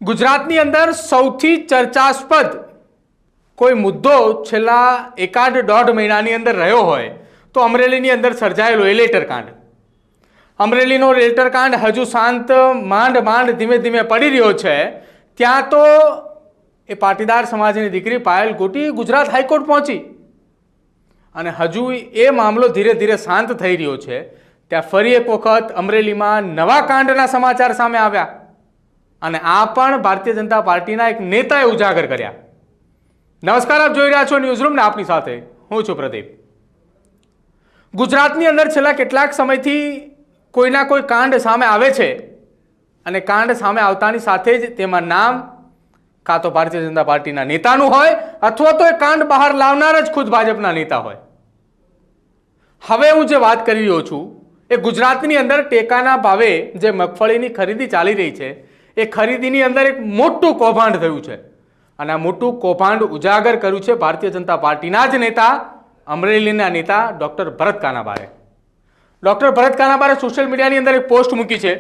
ગુજરાતની અંદર સૌથી ચર્ચાસ્પદ કોઈ મુદ્દો છેલ્લા એકાદ દોઢ મહિનાની અંદર રહ્યો હોય તો અમરેલીની અંદર સર્જાયેલો એ લેટર કાંડ. અમરેલીનો લેટર કાંડ હજુ શાંત માંડ ધીમે ધીમે પડી રહ્યો છે. ત્યાં તો એ પાટીદાર સમાજની દીકરી પાયલ ગોટી ગુજરાત હાઈકોર્ટ પહોંચી અને હજુ એ મામલો ધીરે ધીરે શાંત થઈ રહ્યો છે. ત્યાં ફરી એક વખત અમરેલીમાં નવા કાંડના સમાચાર સામે આવ્યા અને આ પણ ભારતીય જનતા પાર્ટીના એક નેતાએ ઉજાગર કર્યા. નમસ્કાર, આપ જોઈ રહ્યા છો ન્યૂઝરૂમ ને આપની સાથે હું છું પ્રદીપ. ગુજરાતની અંદર છેલ્લા કેટલાક સમયથી કોઈના કોઈ કાંડ સામે આવે છે અને કાંડ સામે આવતાની સાથે જ તેમાં નામ કાં તો ભારતીય જનતા પાર્ટીના નેતાનું હોય અથવા તો એ કાંડ બહાર લાવનાર જ ખુદ ભાજપના નેતા હોય. હવે હું જે વાત કરી રહ્યો છું એ ગુજરાતની અંદર ટેકાના ભાવે જે મગફળીની ખરીદી ચાલી રહી છે એ ખરીદીની અંદર એક મોટું કૌભાંડ થયું છે અને આ મોટું કૌભાંડ ઉજાગર કર્યું છે ભારતીય જનતા પાર્ટીના જ નેતા, અમરેલીના નેતા ડૉક્ટર ભરત કાનાબારે. ડૉક્ટર ભરત કાનાબારે સોશિયલ મીડિયાની અંદર એક પોસ્ટ મૂકી છે.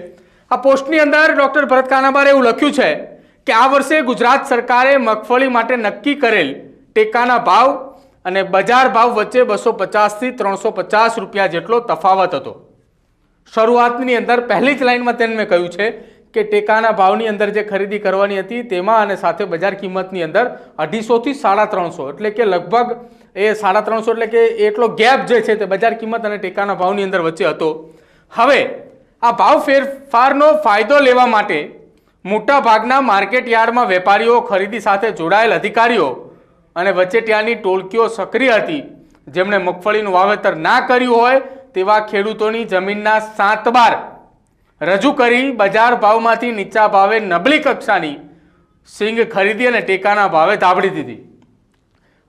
આ પોસ્ટની અંદર ડૉક્ટર ભરત કાનાબારે એવું લખ્યું છે કે આ વર્ષે ગુજરાત સરકારે મગફળી માટે નક્કી કરેલ ટેકાના ભાવ અને બજાર ભાવ વચ્ચે 250 થી 350 રૂપિયા જેટલો તફાવત હતો. શરૂઆતની અંદર પહેલી જ લાઇનમાં તેને મેં કહ્યું છે કે ટેકાના ભાવની અંદર જે ખરીદી કરવાની હતી તેમાં અને સાથે બજાર કિંમતની અંદર 250 થી 350 એટલે કે લગભગ એ 350 એટલે કે એટલો ગેપ જે છે તે બજાર કિંમત અને ટેકાના ભાવની અંદર વચ્ચે હતો. હવે આ ભાવ ફેરફારનો ફાયદો લેવા માટે મોટા ભાગના માર્કેટ યાર્ડમાં વેપારીઓ, ખરીદી સાથે જોડાયેલ અધિકારીઓ અને વચેટિયાની ટોળકીઓ સક્રિય હતી. જેમણે મગફળીનું વાવેતર ના કર્યું હોય તેવા ખેડૂતોની જમીનના 7 બાર રજૂ કરી બજાર ભાવમાંથી નીચા ભાવે નબળી કક્ષાની સિંગ ખરીદી અને ટેકાના ભાવે ધાબળી દીધી.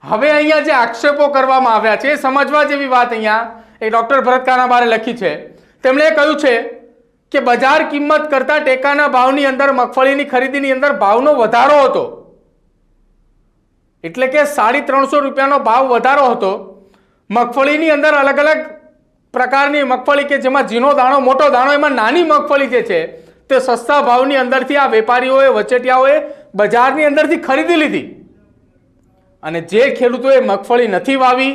હવે અહીંયા જે આક્ષેપો કરવામાં આવ્યા છે એ સમજવા જેવી વાત અહીંયા એ ડૉક્ટર ભરત કાનાબારે લખી છે. તેમણે કહ્યું છે કે બજાર કિંમત કરતાં ટેકાના ભાવની અંદર મગફળીની ખરીદીની અંદર ભાવનો વધારો હતો, એટલે કે 350 રૂપિયાનો ભાવ વધારો હતો. મગફળીની અંદર અલગ અલગ પ્રકારની મગફળી કે જેમાં ઝીણો દાણો, મોટો દાણો, એમાં નાની મગફળી જે છે તે સસ્તા ભાવની અંદરથી આ વેપારીઓએ, વચેટિયાઓએ બજારની અંદરથી ખરીદી લીધી. અને જે ખેડૂતોએ મગફળી નથી વાવી,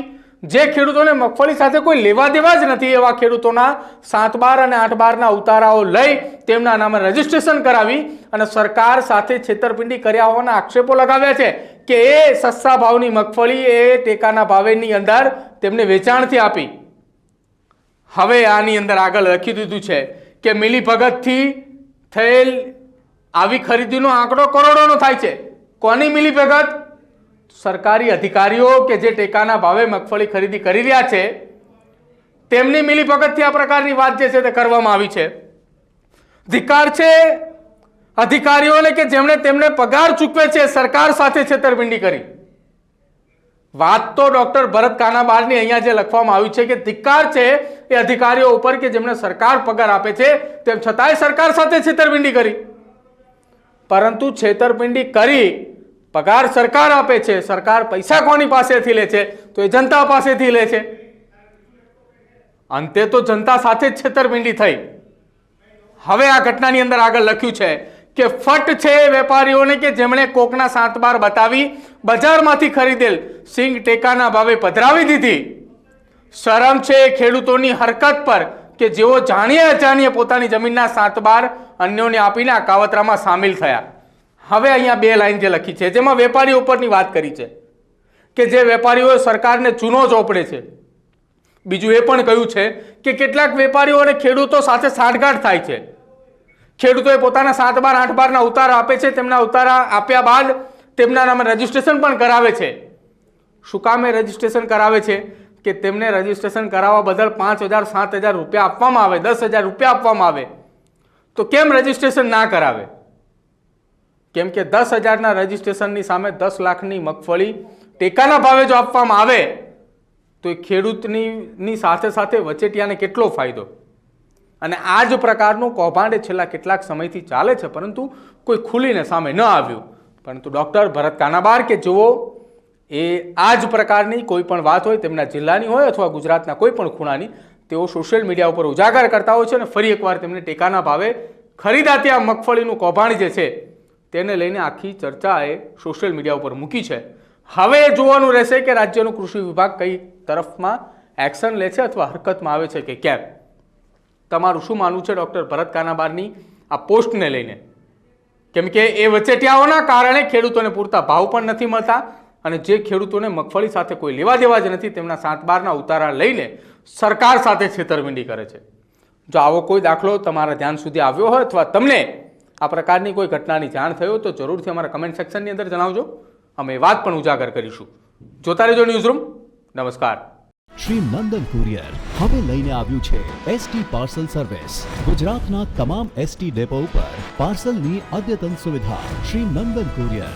જે ખેડૂતોને મગફળી સાથે કોઈ લેવા દેવા જ નથી, એવા ખેડૂતોના 7 બાર અને 8 બારના ઉતારાઓ લઈ તેમના નામે રજીસ્ટ્રેશન કરાવી અને સરકાર સાથે છેતરપિંડી કર્યા હોવાના આક્ષેપો લગાવ્યા છે કે એ સસ્તા ભાવની મગફળી એ ટેકાના ભાવેની અંદર તેમને વેચાણથી આપી. હવે આની અંદર આગળ લખી દીધું છે કે મિલીભગતથી થયેલ આવી ખરીદીનો આંકડો કરોડોનો થાય છે. કોની મિલીભગત? સરકારી અધિકારીઓ કે જે ટેકાના ભાવે મગફળી ખરીદી કરી રહ્યા છે તેમની મિલીભગતથી આ પ્રકારની વાત જે છે તે કરવામાં આવી છે. ધિક્કાર છે અધિકારીઓને કે જેમણે તેમને પગાર ચૂકવે છે સરકાર સાથે છેતરપિંડી કરી. વાત તો ડૉક્ટર ભરત કાનાબારની અહીંયા જે લખવામાં આવ્યું છે કે ધિક્કાર છે એ અધિકારીઓ ઉપર કે જેમને સરકાર પગાર આપે છે તેમ છતાંય સરકાર સાથે છેતરપિંડી કરી. પરંતુ છેતરપિંડી કરી પગાર સરકાર આપે છે, સરકાર પૈસા કોની પાસેથી લે છે? તો એ જનતા પાસેથી લે છે. અંતે તો જનતા સાથે જ છેતરપિંડી થઈ. હવે આ ઘટનાની અંદર આગળ લખ્યું છે કે ફટ છે વેપારીઓને કે જેમણે કોકના 7 બાર બતાવી બજારમાંથી ખરીદેલ સિંગ ટેકાના ભાવે પધરાવી દીધી. શરમ છે ખેડૂતોની હરકત પર કે જેઓ જાણીએ અજાણીએ પોતાની જમીનના 7 બાર અન્યોને આપીને આ કાવતરામાં સામેલ થયા. હવે અહીંયા 2 લાઈન જે લખી છે જેમાં વેપારીઓ ઉપરની વાત કરી છે કે જે વેપારીઓએ સરકારને ચૂનો ચોપડે છે. બીજું એ પણ કહ્યું છે કે કેટલાક વેપારીઓ અને ખેડૂતો સાથે સાંઠગાંઠ થાય છે. ખેડૂતોએ પોતાના 7 બાર 8 બારના ઉતારા આપે છે. તેમના ઉતારા આપ્યા બાદ તેમના નામે રજીસ્ટ્રેશન પણ કરાવે છે. શું કામ એ રજીસ્ટ્રેશન કરાવે છે? કે તેમને રજીસ્ટ્રેશન કરાવવા બદલ 5,000 7,000 રૂપિયા આપવામાં આવે, 10,000 રૂપિયા આપવામાં આવે. તો કેમ રજીસ્ટ્રેશન ના કરાવે? કેમ કે 10,000ના રજીસ્ટ્રેશનની સામે 10 લાખની મગફળી ટેકાના ભાવે જો આપવામાં આવે તો એ ખેડૂતની સાથે સાથે વચેટિયાને કેટલો ફાયદો. અને આ જ પ્રકારનું કૌભાંડ છેલ્લા કેટલાક સમયથી ચાલે છે પરંતુ કોઈ ખુલીને સામે ન આવ્યું. પરંતુ ડૉક્ટર ભરત કાનાબાર કે જેઓ એ આ જ પ્રકારની કોઈ પણ વાત હોય તેમના જિલ્લાની હોય અથવા ગુજરાતના કોઈ પણ ખૂણાની તેઓ સોશિયલ મીડિયા ઉપર ઉજાગર કરતા હોય છે અને ફરી એકવાર તેમને ટેકાના ભાવે ખરીદાતી આ મગફળીનું કૌભાંડ જે છે તેને લઈને આખી ચર્ચાએ સોશિયલ મીડિયા ઉપર મૂકી છે. હવે એ જોવાનું રહેશે કે રાજ્યનું કૃષિ વિભાગ કઈ તરફમાં એક્શન લે છે અથવા હરકતમાં આવે છે કે કેમ. તમારું શું માનવું છે ડૉક્ટર ભરત કાનાબારની આ પોસ્ટને લઈને? કેમ કે એ વચેટિયાઓના કારણે ખેડૂતોને પૂરતા ભાવ પણ નથી મળતા અને જે ખેડૂતોને મગફળી સાથે કોઈ લેવા દેવા જ નથી તેમના 7/12ના ઉતારા લઈને સરકાર સાથે છેતરપિંડી કરે છે. જો આવો કોઈ દાખલો તમારા ધ્યાન સુધી આવ્યો હોય અથવા તમને આ પ્રકારની કોઈ ઘટનાની જાણ થઈ હોય તો જરૂરથી અમારા કમેન્ટ સેક્શનની અંદર જણાવજો. અમે વાત પણ ઉજાગર કરીશું. જોતા રહેજો ન્યૂઝરૂમ. નમસ્કાર. શ્રી નંદન કુરિયર હવે લઈને આવ્યું છે એસટી પાર્સલ સર્વિસ. ગુજરાતના તમામ એસટી ડેપો ઉપર પાર્સલની અદ્યતન સુવિધા. શ્રી નંદન કુરિયર.